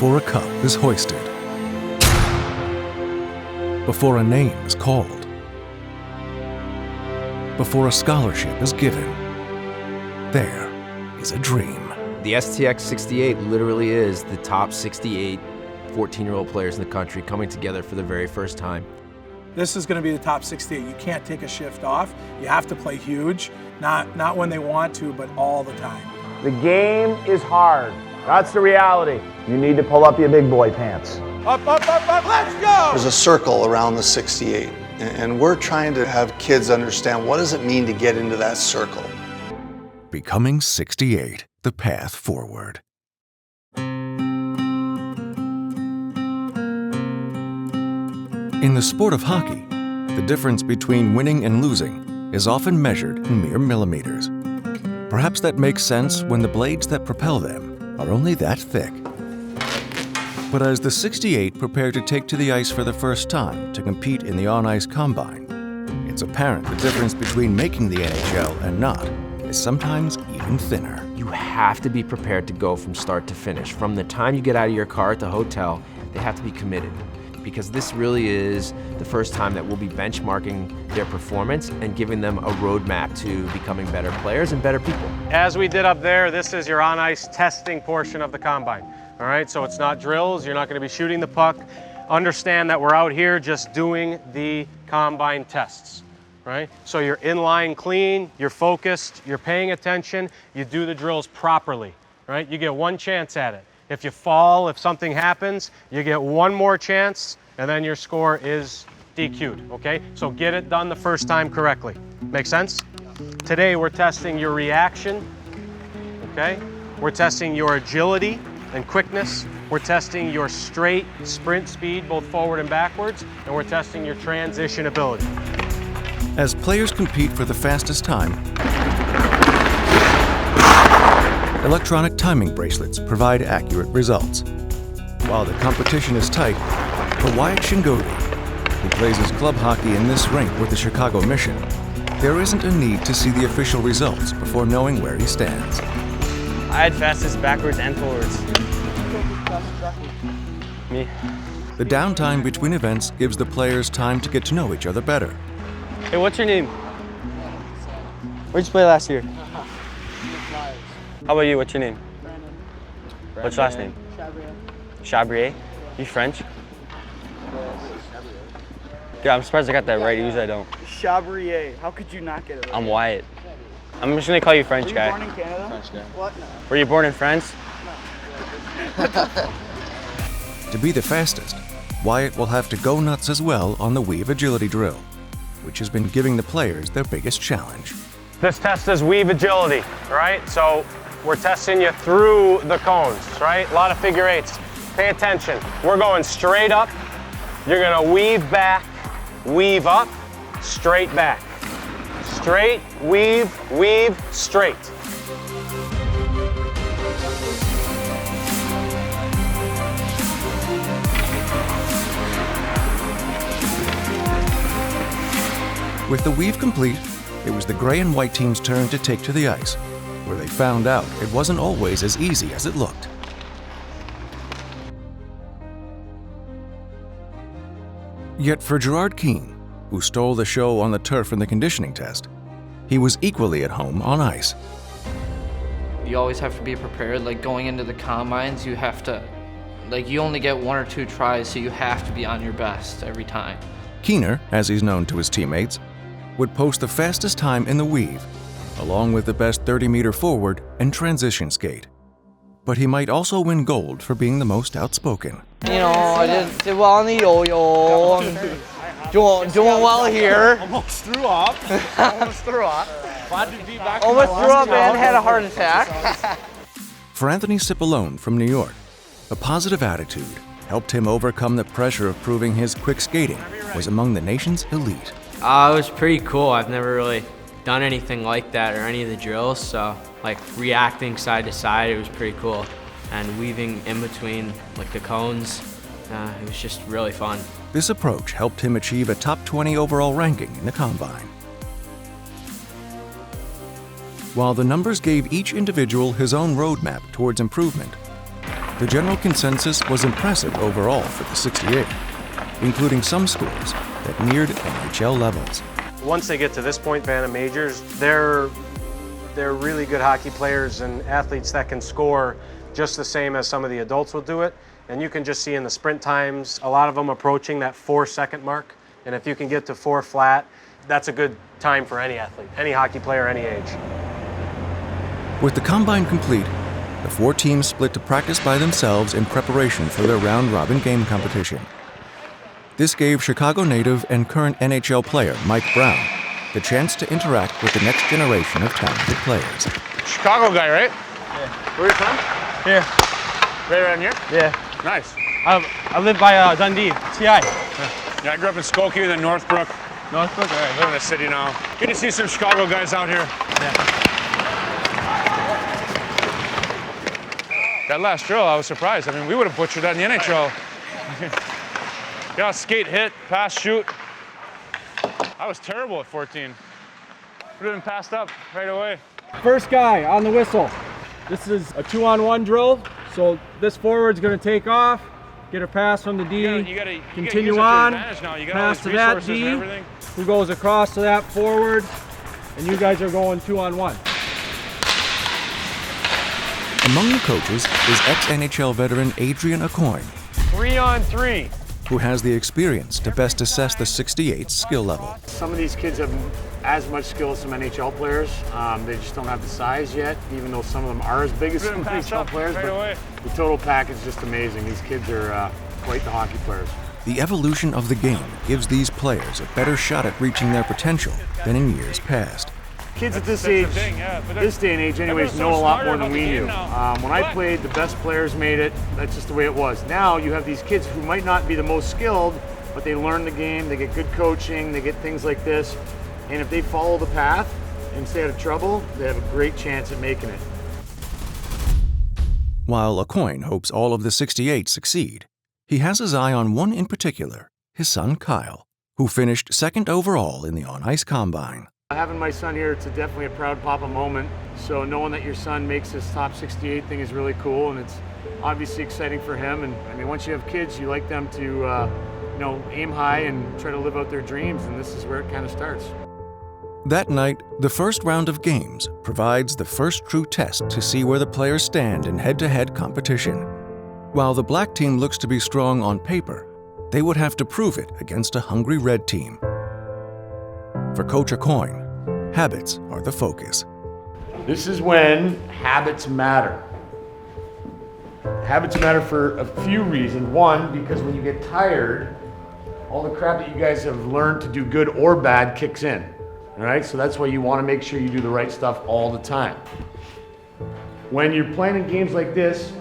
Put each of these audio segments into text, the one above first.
before a cup is hoisted, before a name is called, before a scholarship is given, there is a dream. The STX 68 literally is the top 68 14-year-old players in the country coming together for the very first time. This is going to be the top 68. You can't take a shift off. You have to play huge, not when they want to, but all the time. The game is hard. That's the reality. You need to pull up your big boy pants. Up, let's go! There's a circle around the 68, and we're trying to have kids understand what does it mean to get into that circle. Becoming 68, the path forward. In the sport of hockey, the difference between winning and losing is often measured in mere millimeters. Perhaps that makes sense when the blades that propel them are only that thick. But as the 68 prepare to take to the ice for the first time to compete in the on-ice combine, it's apparent the difference between making the NHL and not is sometimes even thinner. You have to be prepared to go from start to finish. From the time you get out of your car at the hotel, they have to be committed, because this really is the first time that we'll be benchmarking their performance and giving them a roadmap to becoming better players and better people. As we did up there, this is your on-ice testing portion of the combine. All right, so it's not drills, you're not going to be shooting the puck. Understand that we're out here just doing the combine tests, right? So you're in line clean, you're focused, you're paying attention, you do the drills properly, right? You get one chance at it. If you fall, if something happens, you get one more chance, and then your score is DQ'd, okay? So get it done the first time correctly. Make sense? Today we're testing your reaction, okay? We're testing your agility and quickness. We're testing your straight sprint speed, both forward and backwards, and we're testing your transition ability. As players compete for the fastest time, electronic timing bracelets provide accurate results. While the competition is tight, for Wyatt Shingodi, who plays his club hockey in this rink with the Chicago Mission, there isn't a need to see the official results before knowing where he stands. I had fastest backwards and forwards. Me. The downtime between events gives the players time to get to know each other better. Hey, what's your name? Where'd you play last year? How about you? What's your name? What's your last name? Chabrier. You French? Yeah, I'm surprised I got that right. Usually I don't. Chabrier. How could you not get it right? I'm Wyatt. I'm just gonna call you French guy. Were you born in Canada? French guy. What? No. Were you born in France? To be the fastest, Wyatt will have to go nuts as well on the weave agility drill, which has been giving the players their biggest challenge. This test is weave agility, right? So we're testing you through the cones, right? A lot of figure eights. Pay attention. We're going straight up. You're gonna weave back, weave up, straight back. Straight, weave, weave, straight. With the weave complete, it was the gray and white team's turn to take to the ice, where they found out it wasn't always as easy as it looked. Yet for Gerard Keane, who stole the show on the turf in the conditioning test, he was equally at home on ice. You always have to be prepared. Like going into the combines, you have to, you only get 1 or 2 tries, so you have to be on your best every time. Keener, as he's known to his teammates, would post the fastest time in the weave, along with the best 30-meter forward and transition skate. But he might also win gold for being the most outspoken. You know, I did well on the yo-yo. Doing well here. Almost threw up. Almost threw up. Glad to be back. Almost threw up and had a heart attack. For Anthony Cipollone from New York, a positive attitude helped him overcome the pressure of proving his quick skating was among the nation's elite. It was pretty cool. I've never really done anything like that or any of the drills, so reacting side to side, it was pretty cool. And weaving in between the cones, it was just really fun. This approach helped him achieve a top 20 overall ranking in the combine. While the numbers gave each individual his own roadmap towards improvement, the general consensus was impressive overall for the 68, including some scores that neared NHL levels. Once they get to this point, Bantam Majors, they're really good hockey players and athletes that can score just the same as some of the adults will do it. And you can just see in the sprint times, a lot of them approaching that 4-second mark. And if you can get to 4 flat, that's a good time for any athlete, any hockey player, any age. With the combine complete, the 4 teams split to practice by themselves in preparation for their round-robin game competition. This gave Chicago native and current NHL player Mike Brown the chance to interact with the next generation of talented players. Chicago guy, right? Yeah. Where are you from? Here. Right around here? Yeah. Nice. I live by Dundee, TI. Yeah, I grew up in Skokie and then Northbrook. Northbrook? All right. I live in the city now. Good to see some Chicago guys out here. Yeah. That last drill, I was surprised. I mean, we would have butchered that in the NHL. Yeah, skate, hit, pass, shoot. I was terrible at 14. Would have been passed up right away. First guy on the whistle. This is a 2-on-1 drill. So this forward's going to take off, get a pass from the D, continue on, pass to that D, who goes across to that forward, and you guys are going 2-on-1. Among the coaches is ex-NHL veteran Adrian Aucoin, 3-on-3. who has the experience to best assess the 68's skill level. Some of these kids have as much skill as some NHL players. They just don't have the size yet, even though some of them are as big as some NHL players. But the total package is just amazing. These kids are quite the hockey players. The evolution of the game gives these players a better shot at reaching their potential than in years past. Kids at this age, this day and age anyways, know a lot more than we knew. When I played, the best players made it. That's just the way it was. Now you have these kids who might not be the most skilled, but they learn the game, they get good coaching, they get things like this. And if they follow the path and stay out of trouble, they have a great chance at making it. While Aucoin hopes all of the 68 succeed, he has his eye on one in particular, his son Kyle, who finished second overall in the on-ice combine. Having my son here, it's definitely a proud papa moment. So knowing that your son makes this top 68 thing is really cool, and it's obviously exciting for him. And I mean, once you have kids, you like them to, aim high and try to live out their dreams, and this is where it kind of starts. That night, the first round of games provides the first true test to see where the players stand in head-to-head competition. While the black team looks to be strong on paper, they would have to prove it against a hungry red team. For Coach Aucoin, habits are the focus. This is when habits matter. Habits matter for a few reasons. One, because when you get tired, all the crap that you guys have learned to do good or bad kicks in. All right, so that's why you want to make sure you do the right stuff all the time. When you're playing in games like this,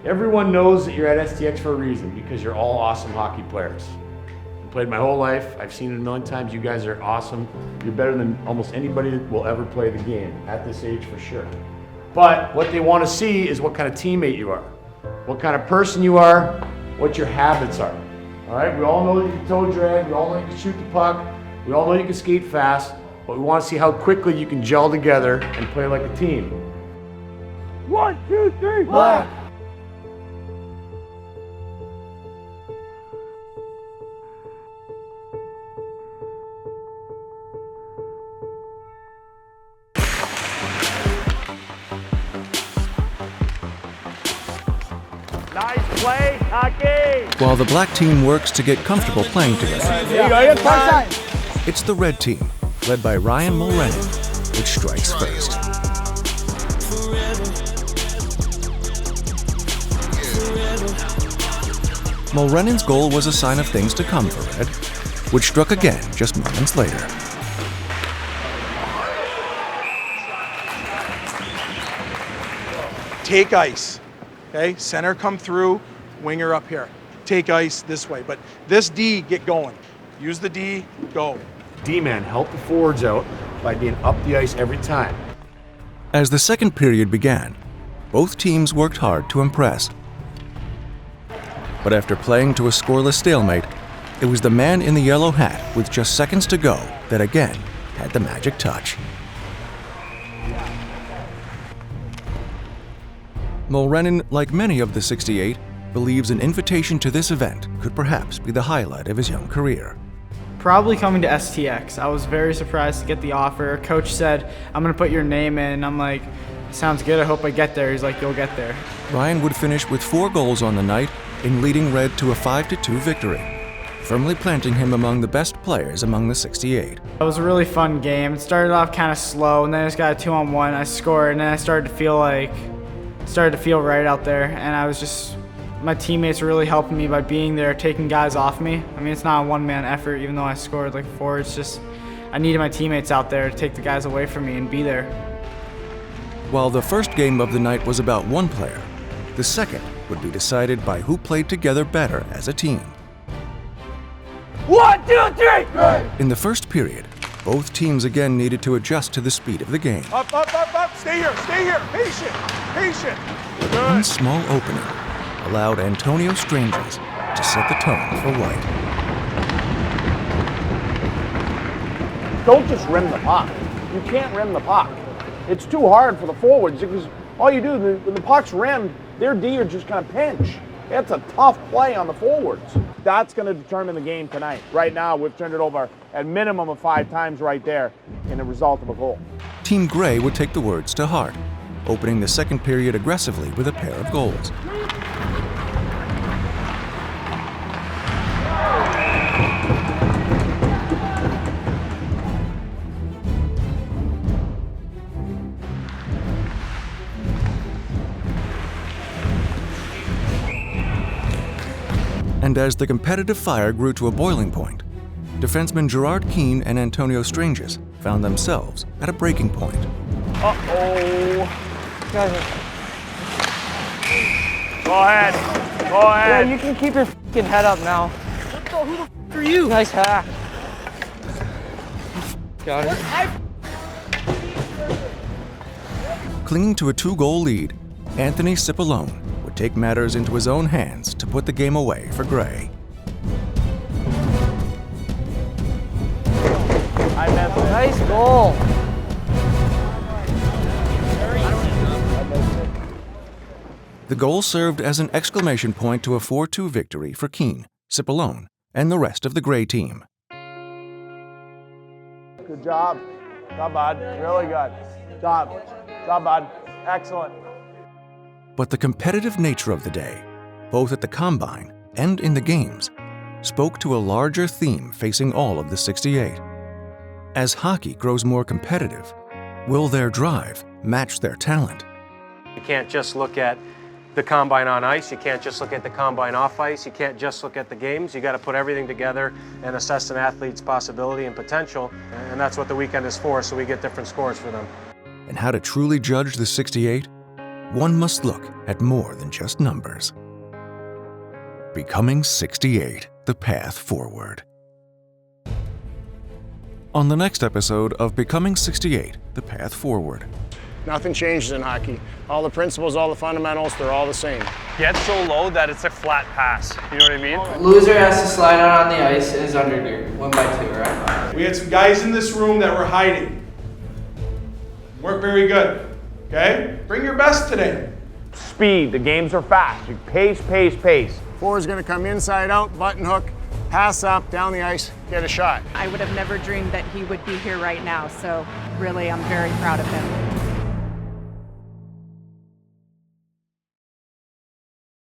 everyone knows that you're at STX for a reason, because you're all awesome hockey players. I've played my whole life. I've seen it a million times. You guys are awesome. You're better than almost anybody that will ever play the game at this age for sure. But what they want to see is what kind of teammate you are, what kind of person you are, what your habits are. All right, we all know that you can toe drag, we all know you can shoot the puck, we all know you can skate fast, but we want to see how quickly you can gel together and play like a team. 1, 2, 3, black! Nice play, hockey! While the black team works to get comfortable playing together, it's the red team, led by Ryan Mulrennan, which strikes first. Mulrennan's goal was a sign of things to come for red, which struck again just moments later. Take ice, okay? Center come through, winger up here. Take ice this way, but this D, get going. Use the D, go. D-man, help the forwards out by being up the ice every time. As the second period began, both teams worked hard to impress. But after playing to a scoreless stalemate, it was the man in the yellow hat with just seconds to go that again had the magic touch. Mulrennan, like many of the 68, believes an invitation to this event could perhaps be the highlight of his young career. Probably coming to STX. I was very surprised to get the offer. Coach said, I'm going to put your name in. I'm like, sounds good, I hope I get there. He's like, you'll get there. Ryan would finish with 4 goals on the night in leading Red to a 5-2 victory, firmly planting him among the best players among the 68. It was a really fun game. It started off kind of slow, and then I just got a 2-on-1. I scored, and then I started to feel right out there, and I was just, my teammates were really helping me by being there, taking guys off me. I mean, it's not a one-man effort, even though I scored like 4. It's just, I needed my teammates out there to take the guys away from me and be there. While the first game of the night was about one player, the second would be decided by who played together better as a team. 1, 2, 3, go! In the first period, both teams again needed to adjust to the speed of the game. Up, stay here, patient. One small opening allowed Antonio Strangers to set the tone for White. Don't just rim the puck. You can't rim the puck. It's too hard for the forwards because all you do, when the puck's rimmed, their D are just going to pinch. It's a tough play on the forwards. That's going to determine the game tonight. Right now, we've turned it over at minimum of 5 times right there in the result of a goal. Team Gray would take the words to heart, opening the second period aggressively with a pair of goals. And as the competitive fire grew to a boiling point, defensemen Gerard Keane and Antonio Strangers found themselves at a breaking point. Uh-oh. Go ahead. Yeah, you can keep your f***ing head up now. Who the f*** are you? Nice hack. Got it. Clinging to a 2-goal lead, Anthony Sipa would take matters into his own hands to put the game away for Gray. Nice goal. The goal served as an exclamation point to a 4-2 victory for Keane, Cipollone, and the rest of the Gray team. Good job. Job, bud. Really good. Job, bud. Excellent. But the competitive nature of the day, both at the Combine and in the games, spoke to a larger theme facing all of the 68. As hockey grows more competitive, will their drive match their talent? You can't just look at the Combine on ice, you can't just look at the Combine off ice, you can't just look at the games, you got to put everything together and assess an athlete's possibility and potential, and that's what the weekend is for, so we get different scores for them. And how to truly judge the 68? One must look at more than just numbers. Becoming 68, the path forward. On the next episode of Becoming 68, the path forward. Nothing changes in hockey. All the principles, all the fundamentals, they're all the same. Get so low that it's a flat pass. You know what I mean? Loser has to slide out on the ice in his undergear. 1 by 2, right? We had some guys in this room that were hiding. Weren't very good. Okay? Bring your best today. Speed. The games are fast. You pace. Forward's going to come inside out, button hook, pass up, down the ice, get a shot. I would have never dreamed that he would be here right now, so really I'm very proud of him.